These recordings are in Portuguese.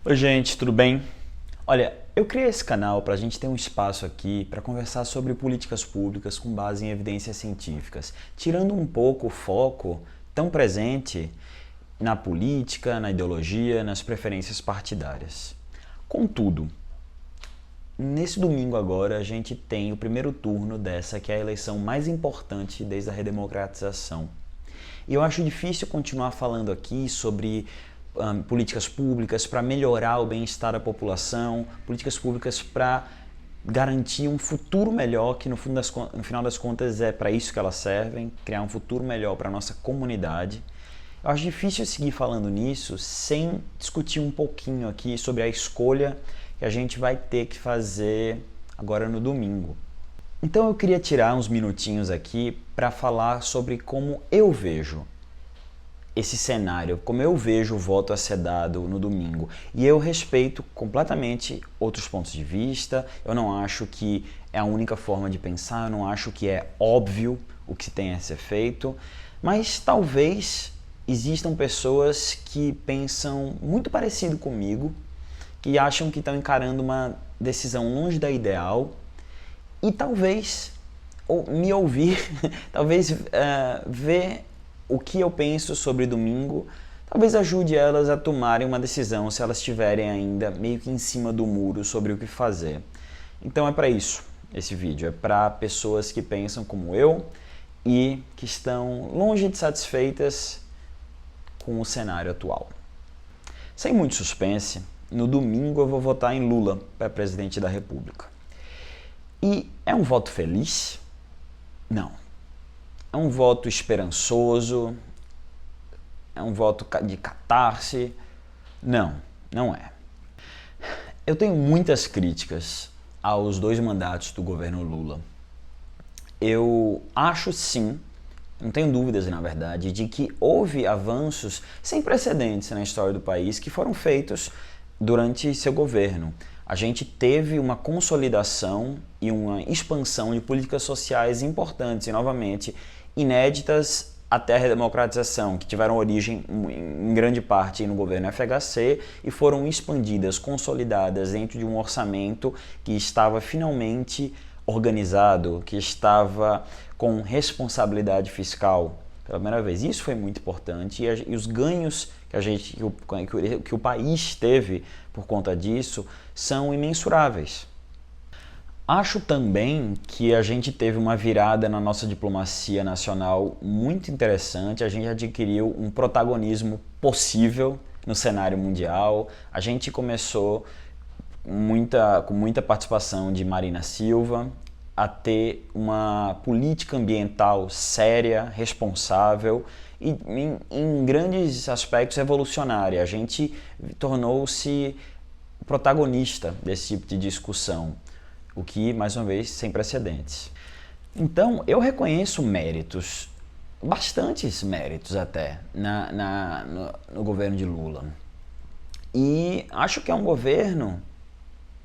Oi gente, tudo bem? Olha, eu criei esse canal para a gente ter um espaço aqui para conversar sobre políticas públicas com base em evidências científicas, tirando um pouco o foco tão presente na política, na ideologia, nas preferências partidárias. Contudo, nesse domingo agora a gente tem o primeiro turno dessa que é a eleição mais importante desde a redemocratização. E eu acho difícil continuar falando aqui sobre políticas públicas para melhorar o bem-estar da população, políticas públicas para garantir um futuro melhor, que no final das contas é para isso que elas servem, criar um futuro melhor para a nossa comunidade. Eu acho difícil seguir falando nisso sem discutir um pouquinho aqui sobre a escolha que a gente vai ter que fazer agora no domingo. Então eu queria tirar uns minutinhos aqui para falar sobre como eu vejo esse cenário, como eu vejo o voto a ser dado no domingo. E eu respeito completamente outros pontos de vista, eu não acho que é a única forma de pensar, eu não acho que é óbvio o que tem a ser feito, mas talvez existam pessoas que pensam muito parecido comigo, que acham que estão encarando uma decisão longe da ideal e talvez me ouvir, talvez ver o que eu penso sobre domingo, talvez ajude elas a tomarem uma decisão se elas estiverem ainda meio que em cima do muro sobre o que fazer. Então é para isso esse vídeo, é para pessoas que pensam como eu e que estão longe de satisfeitas com o cenário atual. Sem muito suspense, no domingo eu vou votar em Lula para presidente da República. E é um voto feliz? Não. É um voto esperançoso? É um voto de catarse? Não, não é. Eu tenho muitas críticas aos 2 mandatos do governo Lula. Eu acho sim, não tenho dúvidas na verdade, de que houve avanços sem precedentes na história do país que foram feitos durante seu governo. A gente teve uma consolidação e uma expansão de políticas sociais importantes e, novamente, inéditas até a redemocratização, que tiveram origem em grande parte no governo FHC e foram expandidas, consolidadas dentro de um orçamento que estava finalmente organizado, que estava com responsabilidade fiscal pela primeira vez. Isso foi muito importante e os ganhos que o país teve por conta disso são imensuráveis. Acho também que a gente teve uma virada na nossa diplomacia nacional muito interessante, a gente adquiriu um protagonismo possível no cenário mundial, a gente começou com muita participação de Marina Silva, a ter uma política ambiental séria, responsável e em grandes aspectos revolucionária. A gente tornou-se protagonista desse tipo de discussão, o que, mais uma vez, sem precedentes. Então, eu reconheço méritos, bastantes méritos até, no governo de Lula. E acho que é um governo,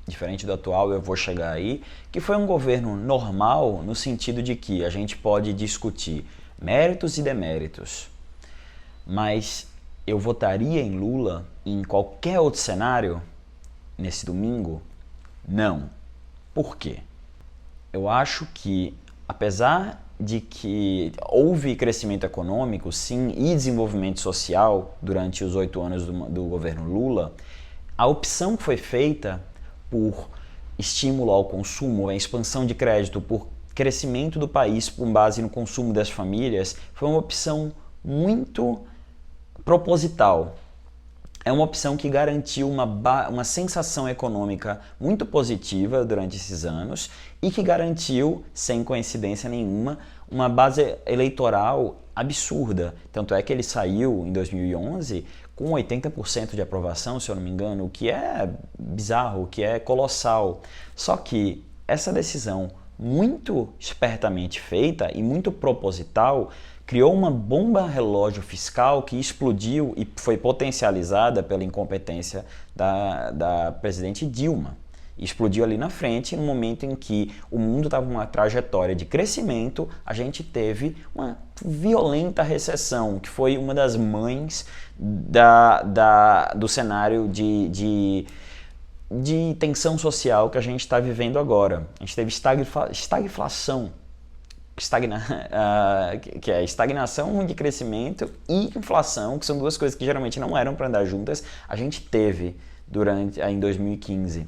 diferente do atual, eu vou chegar aí, que foi um governo normal no sentido de que a gente pode discutir méritos e deméritos, mas eu votaria em Lula em qualquer outro cenário nesse domingo? Não. Por quê? Eu acho que, apesar de que houve crescimento econômico, sim, e desenvolvimento social durante os 8 anos do governo Lula, a opção que foi feita por estímulo ao consumo, a expansão de crédito, por crescimento do país com base no consumo das famílias, foi uma opção muito proposital. É uma opção que garantiu uma sensação econômica muito positiva durante esses anos e que garantiu, sem coincidência nenhuma, uma base eleitoral absurda. Tanto é que ele saiu em 2011 com 80% de aprovação, se eu não me engano, o que é bizarro, o que é colossal. Só que essa decisão muito espertamente feita e muito proposital criou uma bomba relógio fiscal que explodiu e foi potencializada pela incompetência da presidente Dilma. Explodiu ali na frente, no momento em que o mundo estava numa trajetória de crescimento, a gente teve uma violenta recessão, que foi uma das mães do cenário de tensão social que a gente está vivendo agora. A gente teve estagflação, que é estagnação de crescimento e inflação, que são duas coisas que geralmente não eram para andar juntas, a gente teve em 2015.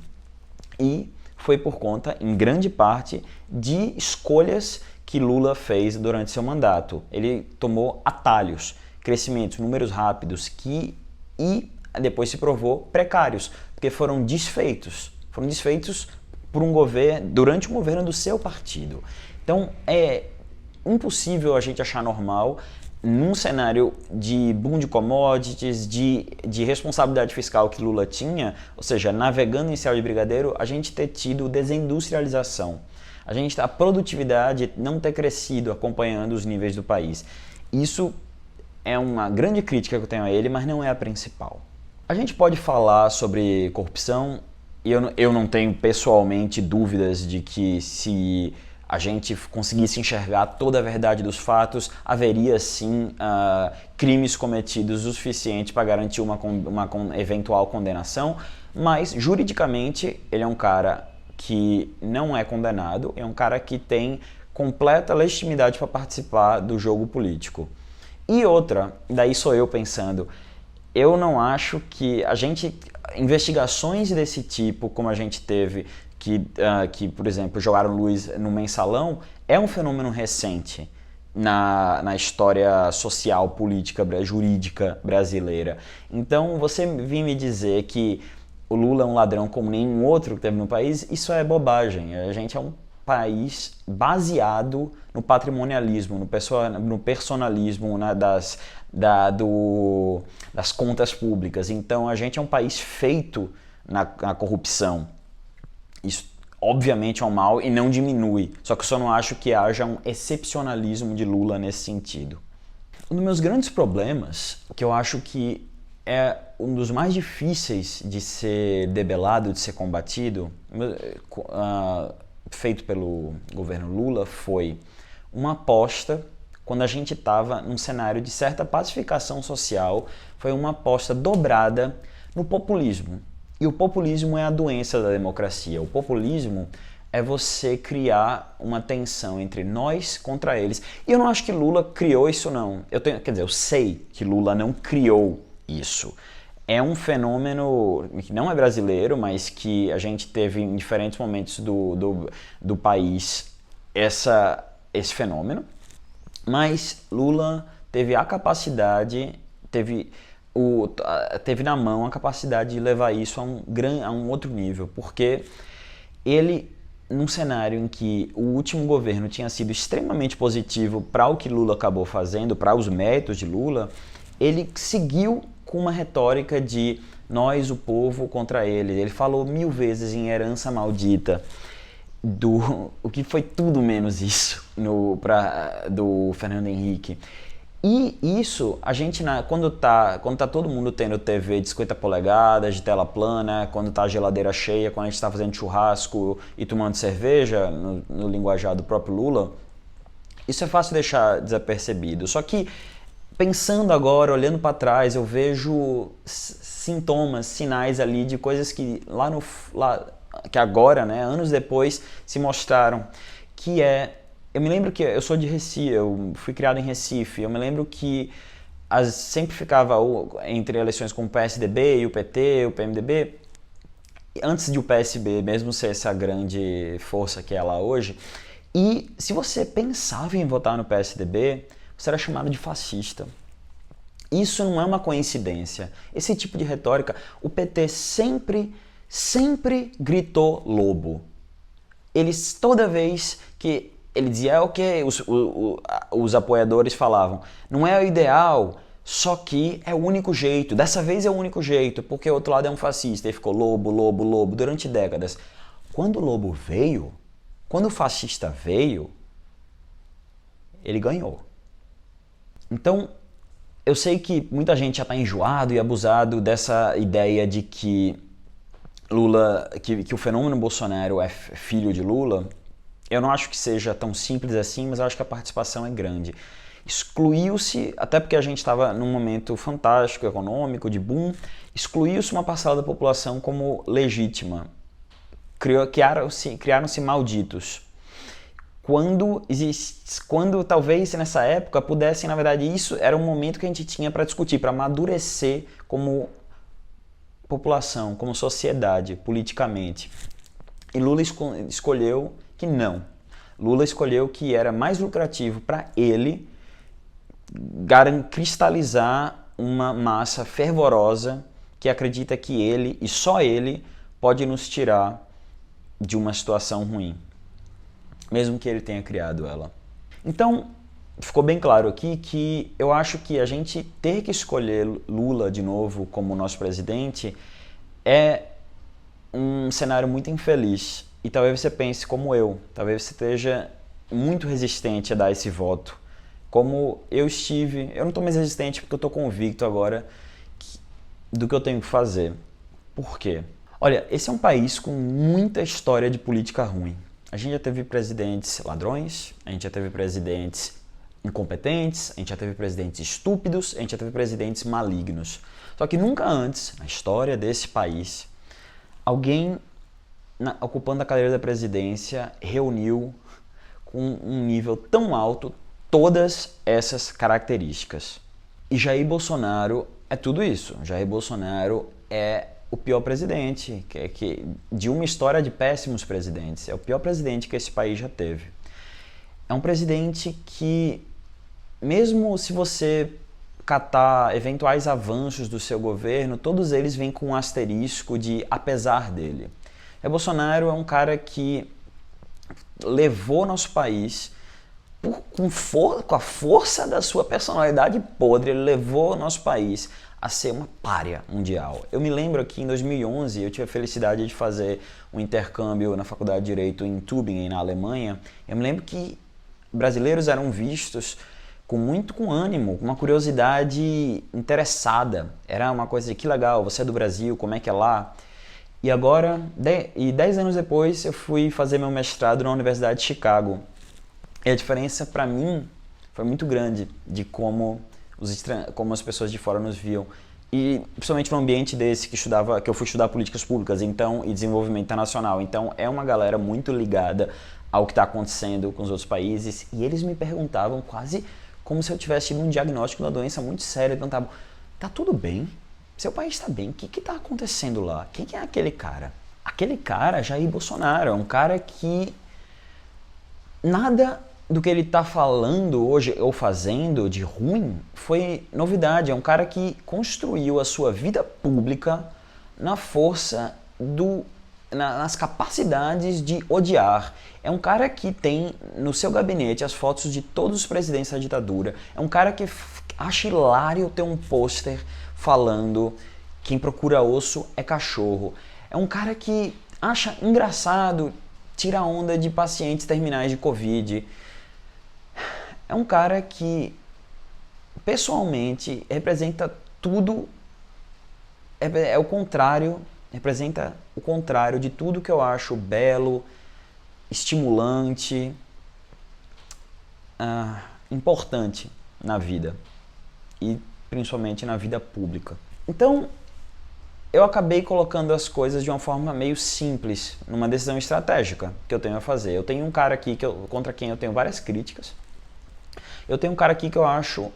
E foi por conta, em grande parte, de escolhas que Lula fez durante seu mandato. Ele tomou atalhos, crescimentos, números rápidos, e depois se provou precários, porque foram desfeitos por durante um governo do seu partido. Então é impossível a gente achar normal, num cenário de boom de commodities, de responsabilidade fiscal que Lula tinha, ou seja, navegando em céu de brigadeiro, a gente ter tido desindustrialização. A produtividade não ter crescido acompanhando os níveis do país. Isso é uma grande crítica que eu tenho a ele, mas não é a principal. A gente pode falar sobre corrupção, e eu não tenho pessoalmente dúvidas de que se a gente conseguisse enxergar toda a verdade dos fatos, haveria sim crimes cometidos o suficiente para garantir uma eventual condenação, mas juridicamente ele é um cara que não é condenado, é um cara que tem completa legitimidade para participar do jogo político. E outra, daí sou eu pensando, eu não acho que investigações desse tipo, como a gente teve, que por exemplo, jogaram luz no Mensalão, é um fenômeno recente na história social, política, jurídica brasileira. Então, você vir me dizer que o Lula é um ladrão como nenhum outro que teve no país, isso é bobagem. A gente é um país baseado no patrimonialismo, no personalismo, das contas públicas. Então, a gente é um país feito na corrupção. Isso obviamente é um mal e não diminui, só que eu só não acho que haja um excepcionalismo de Lula nesse sentido. Um dos meus grandes problemas, que eu acho que é um dos mais difíceis de ser debelado, de ser combatido, feito pelo governo Lula, foi uma aposta, quando a gente estava num cenário de certa pacificação social, foi uma aposta dobrada no populismo. E o populismo é a doença da democracia. O populismo é você criar uma tensão entre nós contra eles. E eu não acho que Lula criou isso, não. Eu sei que Lula não criou isso. É um fenômeno que não é brasileiro, mas que a gente teve em diferentes momentos do país esse fenômeno. Mas Lula teve a capacidade, teve na mão a capacidade de levar isso a um outro nível, porque ele, num cenário em que o último governo tinha sido extremamente positivo para o que Lula acabou fazendo, para os méritos de Lula, ele seguiu com uma retórica de nós, o povo, contra ele. Ele falou 1000 vezes em herança maldita, o que foi tudo menos isso do Fernando Henrique. E isso, a gente, quando tá todo mundo tendo TV de 50 polegadas, de tela plana, quando tá a geladeira cheia, quando a gente tá fazendo churrasco e tomando cerveja, no linguajar do próprio Lula, isso é fácil deixar desapercebido. Só que, pensando agora, olhando para trás, eu vejo sinais ali de coisas que que agora, né, anos depois, se mostraram, que eu me lembro que eu sou de Recife, eu fui criado em Recife, eu me lembro que sempre ficava entre eleições com o PSDB e o PT, o PMDB, antes de o PSB mesmo ser essa grande força que é lá hoje, e se você pensava em votar no PSDB, você era chamado de fascista. Isso não é uma coincidência. Esse tipo de retórica, o PT sempre gritou lobo. Toda vez que ele dizia o que os apoiadores falavam, não é o ideal, só que é o único jeito, dessa vez é o único jeito, porque o outro lado é um fascista, e ficou lobo, lobo, lobo, durante décadas. Quando o lobo veio, quando o fascista veio, ele ganhou. Então, eu sei que muita gente já está enjoado e abusado dessa ideia de que Lula, que o fenômeno Bolsonaro é filho de Lula, eu não acho que seja tão simples assim, mas eu acho que a participação é grande. Excluiu-se, até porque a gente estava num momento fantástico, econômico, de boom, excluiu-se uma parcela da população como legítima. Criaram-se malditos. Quando talvez nessa época pudessem, na verdade, isso era um momento que a gente tinha para discutir, para amadurecer como população, como sociedade, politicamente. E Lula escolheu que não. Lula escolheu que era mais lucrativo para ele cristalizar uma massa fervorosa que acredita que ele, e só ele, pode nos tirar de uma situação ruim, mesmo que ele tenha criado ela. Então, ficou bem claro aqui que eu acho que a gente ter que escolher Lula de novo como nosso presidente é um cenário muito infeliz. E talvez você pense como eu, talvez você esteja muito resistente a dar esse voto. Como eu estive, eu não estou mais resistente porque eu estou convicto agora do que eu tenho que fazer. Por quê? Olha, esse é um país com muita história de política ruim. A gente já teve presidentes ladrões, a gente já teve presidentes incompetentes, a gente já teve presidentes estúpidos, a gente já teve presidentes malignos. Só que nunca antes, na história desse país, alguém ocupando a cadeira da presidência reuniu com um nível tão alto todas essas características. E Jair Bolsonaro é tudo isso. Jair Bolsonaro é o pior presidente de uma história de péssimos presidentes. É o pior presidente que esse país já teve. É um presidente que, mesmo se você catar eventuais avanços do seu governo, todos eles vêm com um asterisco de apesar dele. Bolsonaro é um cara que levou nosso país com a força da sua personalidade podre, ele levou nosso país a ser uma pária mundial. Eu me lembro que em 2011 eu tive a felicidade de fazer um intercâmbio na Faculdade de Direito em Tübingen, na Alemanha. Eu me lembro que brasileiros eram vistos com ânimo, com uma curiosidade interessada. Era uma coisa de que legal, você é do Brasil, como é que é lá? E agora, 10 anos depois, eu fui fazer meu mestrado na Universidade de Chicago. E a diferença para mim foi muito grande de como as pessoas de fora nos viam. E principalmente no ambiente desse que eu fui estudar políticas públicas e desenvolvimento internacional. Então é uma galera muito ligada ao que está acontecendo com os outros países. E eles me perguntavam quase como se eu tivesse tido um diagnóstico de uma doença muito séria. Eles perguntavam, tá tudo bem? Seu país está bem? O que está acontecendo lá? Quem é aquele cara? Aquele cara, Jair Bolsonaro, é um cara que nada do que ele está falando hoje ou fazendo de ruim foi novidade. É um cara que construiu a sua vida pública na força nas capacidades de odiar. É um cara que tem no seu gabinete as fotos de todos os presidentes da ditadura. É um cara que acha hilário ter um pôster falando quem procura osso é cachorro. É um cara que acha engraçado tirar onda de pacientes terminais de Covid. É um cara que, pessoalmente, representa tudo, é o contrário, representa o contrário de tudo que eu acho belo, estimulante, importante na vida e principalmente na vida pública. Então, eu acabei colocando as coisas de uma forma meio simples, numa decisão estratégica que eu tenho a fazer. Eu tenho um cara aqui contra quem eu tenho várias críticas. Eu tenho um cara aqui que eu acho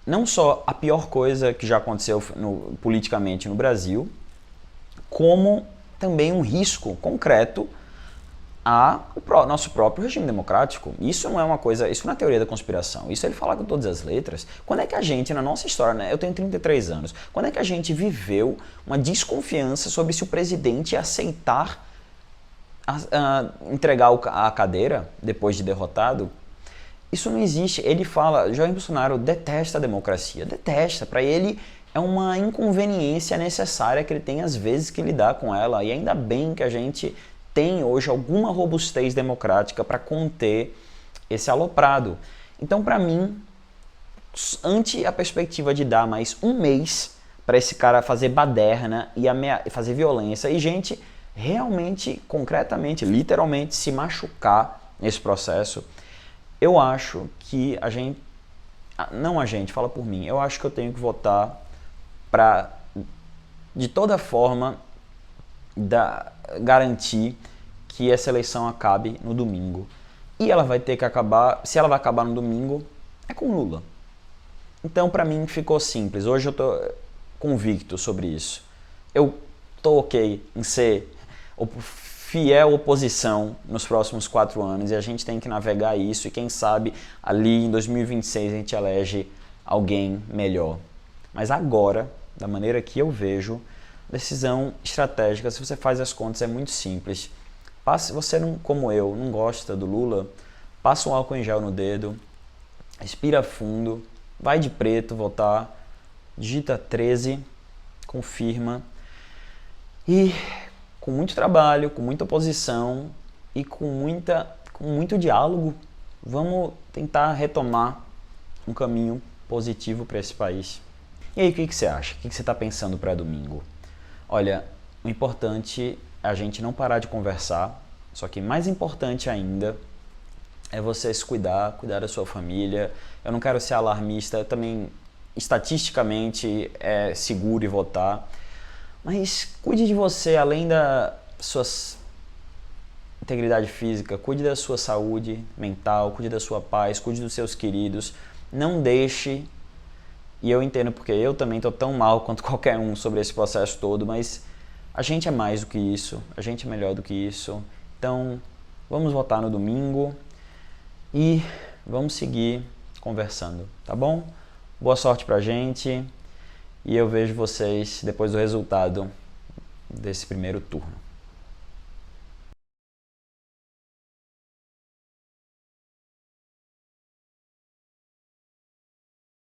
não só a pior coisa que já aconteceu politicamente no Brasil, como também um risco concreto ao nosso próprio regime democrático. Isso não é uma coisa, isso não é teoria da conspiração, isso ele fala com todas as letras. Quando é que a gente, na nossa história, né, eu tenho 33 anos, quando é que a gente viveu uma desconfiança sobre se o presidente ia aceitar entregar a cadeira depois de derrotado? Isso não existe. Ele fala, Jair Bolsonaro detesta a democracia, detesta. Para ele é uma inconveniência necessária que ele tem às vezes que lidar com ela. E ainda bem que a gente tem hoje alguma robustez democrática para conter esse aloprado. Então, para mim, ante a perspectiva de dar mais um mês para esse cara fazer baderna e fazer violência e gente realmente, concretamente, literalmente se machucar nesse processo, eu acho que a gente, não a gente, fala por mim, eu acho que eu tenho que votar para, de toda forma, garantir que essa eleição acabe no domingo. E ela vai ter que acabar, se ela vai acabar no domingo, é com Lula. Então, para mim, ficou simples. Hoje eu tô convicto sobre isso. Eu tô ok em ser fiel oposição nos próximos 4 anos e a gente tem que navegar isso e quem sabe ali em 2026 a gente elege alguém melhor. Mas agora, da maneira que eu vejo, decisão estratégica, se você faz as contas, é muito simples. Se você, não, como eu, não gosta do Lula, passa um álcool em gel no dedo, respira fundo, vai de preto votar, digita 13, confirma e com muito trabalho, com muita oposição e com muito diálogo, vamos tentar retomar um caminho positivo para esse país. E aí, o que você acha? O que você está pensando para domingo? Olha, o importante é a gente não parar de conversar, só que mais importante ainda é você se cuidar da sua família. Eu não quero ser alarmista, eu também, estatisticamente, é seguro ir votar, mas cuide de você, além da sua integridade física, cuide da sua saúde mental, cuide da sua paz, cuide dos seus queridos, não deixe. E eu entendo porque eu também estou tão mal quanto qualquer um sobre esse processo todo, mas a gente é mais do que isso, a gente é melhor do que isso. Então, vamos votar no domingo e vamos seguir conversando, tá bom? Boa sorte pra gente e eu vejo vocês depois do resultado desse primeiro turno.